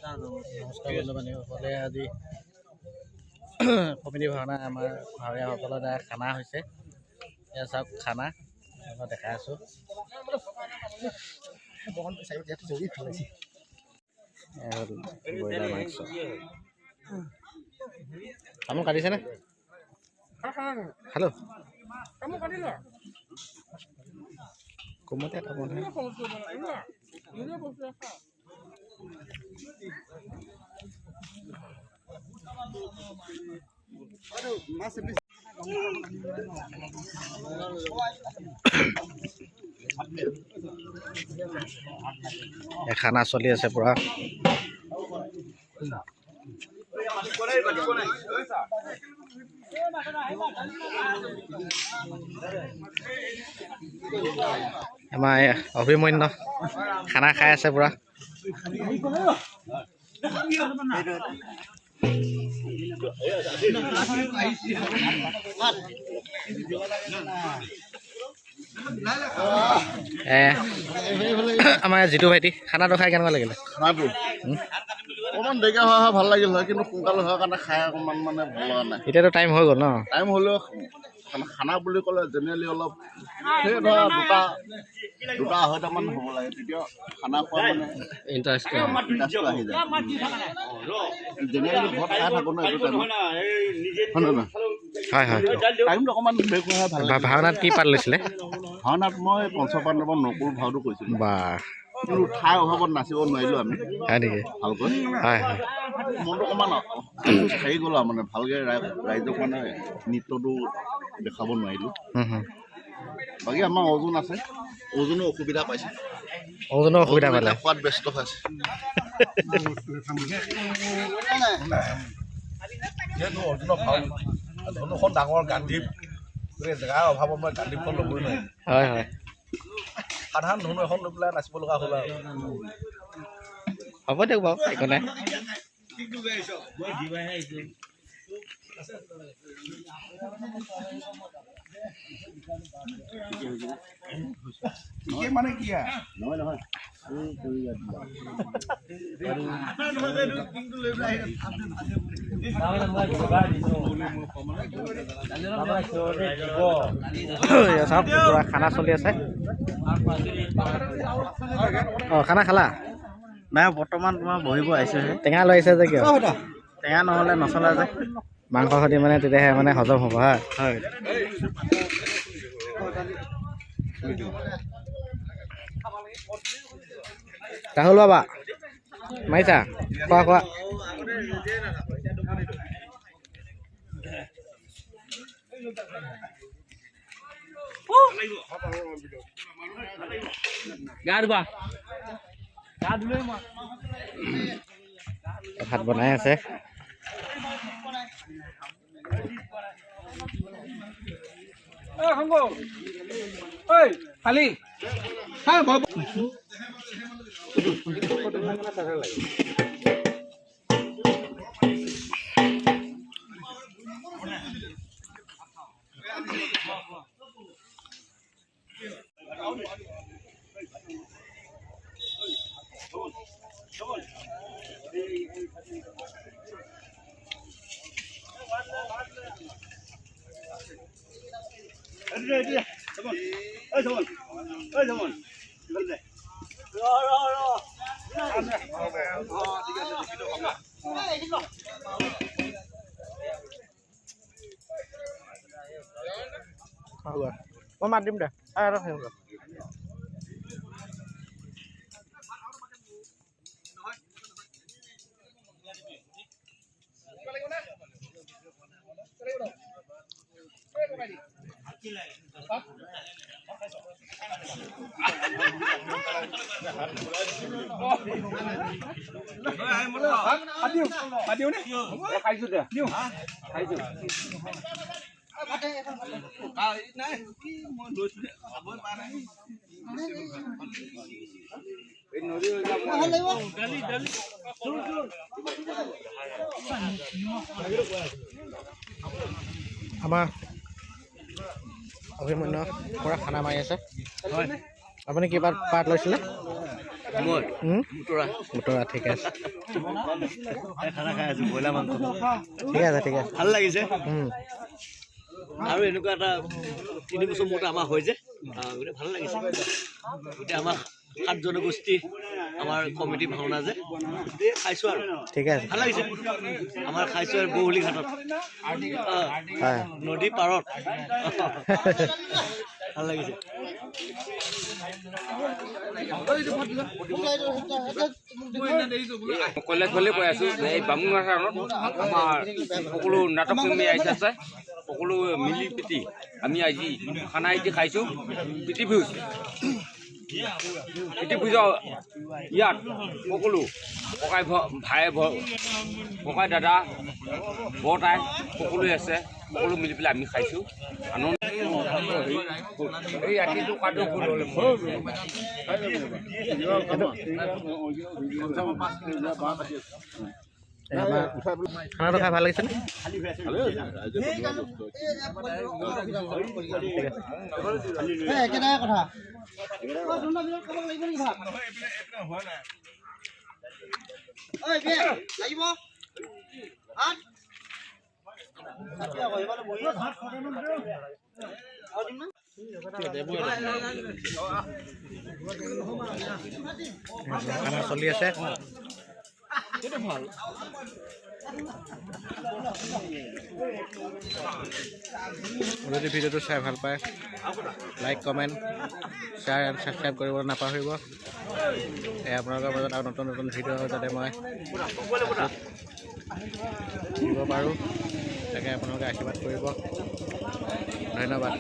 নমস্কাৰ বন্ধু বান্ধৱীসকলে আজি কমিটি ভাওনা আমাৰ ভাৱৰীয়াসকলৰ দ্বাৰা খানা হৈছে। এয়া চাওক খানা মই দেখাই আছোঁ। ব্ৰইলাৰ মাংস তামোল কাটিছেনে? হেল্ল' কোমতে তামোল খানা চলি আছে পুৰা। আমাৰ অভিমন্যু খানা খাই আছে পুৰা। আমাৰ জিতু ভাইটি খানাটো খাই কেনেকুৱা লাগিলে? খানাটো অকণমান দেৰিকৈ হোৱা ভাল লাগিল হয়, কিন্তু সোনকালে হোৱাৰ কাৰণে খাই অকণমান মানে ভাল লগা নাই। এতিয়াতো টাইম হৈ গ'ল ন? টাইম হ'লেও খানা বুলি ক'লে জেনেৰেলি অলপ সেই ধৰা দুটা আঢ়ৈটামান হ'ব লাগে, তেতিয়া খানা খোৱা মানে ইণ্টাৰেষ্টটো আহি যায়। জেনেৰেলি ঘৰত খাই থাকোঁ ন এইটো টাইমত, হয় নহয়? হয় হয়। টাইমটো অকণমান ব্ৰেক হোৱা ভাল লাগে। ভাওনাত কি পাত লৈছিলে? ভাওনাত মই পঞ্চপাণ্ডৱৰ নকুল ভাওটো কৈছিলোঁ, বা কিন্তু ঠাইৰ অভাৱত নাচিব নোৱাৰিলোঁ আমি হয় নেকি? ভালকৈ। হয় হয়। মনটো অকণমান হেৰি গ'ল আৰু মানে ভালকৈ ৰাইজক মানে নৃত্যটো দেখাব নোৱাৰিলোঁ। বাকী আমাৰ অৰ্জুন আছে, অৰ্জুনো অসুবিধা পাইছে। অৰ্জুনৰ অসুবিধা পালে? খোৱাত ব্যস্ত হৈছে। যিহেতু অৰ্জুনৰ ভাও ধনুখন ডাঙৰ গান্ধীপ, গতিকে জেগাৰ অভাৱত মই গান্ধীপখন ল'বই নোৱাৰিম। হয় হয়। সাধাৰণ ধনু এখন লৈ পেলাই নাচিব লগা হ'ল আৰু। হ'ব দিয়ক বাৰু, একো নাই। মানে কি চাওক পুৰা খানা চলি আছে। অঁ খানা খালা? নাই বৰ্তমান তোমাৰ বহিব আহিছোঁহে। টেঙা লৈ আহিছে যে কিয়? টেঙা নহ'লে নচলা যে। মাংস সৈতে মানে তেতিয়াহে মানে হজম হ'ব। হয় হয়। ৰাহুল বাবা মাৰিছা? খোৱা খোৱা। ভাত বনাই আছে। খালি মই মাত দিম দে। খাইছো দে খাইছো। আমাৰ অভিমন্যু পুৰা খানা মাৰি আছে। হয়, আপুনি কি পাৰ্ট লৈছিলে? বুটৰা ঠিক আছে খানা খাই আছো ব্ৰইলাৰ মাংস ঠিক আছে ঠিক আছে ভাল লাগিছে আৰু এনেকুৱা এটা 3 বছৰ মূৰত আমাৰ হৈ যে গতিকে ভাল লাগিছে গতিকে আমাৰ 7 জনগোষ্ঠী আমাৰ কমিটি ভাওনা যে গতিকে খাইছোঁ আৰু ঠিক আছে ভাল লাগিছে আমাৰ খাইছোঁ আৰু বৌহলি ঘাটত নদী পাৰত ভাল লাগিছে কৈলাশ বুলি কৈ আছো এই বামুণাখানত আমাৰ সকলো নাটক প্ৰেমী আহিছে সকলো মিলি পিটি আমি আজি খানা এটি খাইছোঁ প্ৰীতি ভোজ ইয়াত সকলো ককাই ভাই ককাই দাদা বৰতাই সকলোৱে আছে সকলো মিলি পেলাই আমি খাইছোঁ আনন্দ এই ৰাতিটো কাটো ভুল হ'লে খানাটো খাই ভাল লাগিছে খানা চলি আছে যদি ভিডিঅ'টো চাই ভাল পায় like comment share and subscribe কৰিবলৈ নাপাহৰিব আপোনালোকৰ মাজত আৰু নতুন নতুন ভিডিঅ' যাতে মই দিব পাৰোঁ তাকে আপোনালোকে আশীৰ্বাদ কৰিব ধন্যবাদ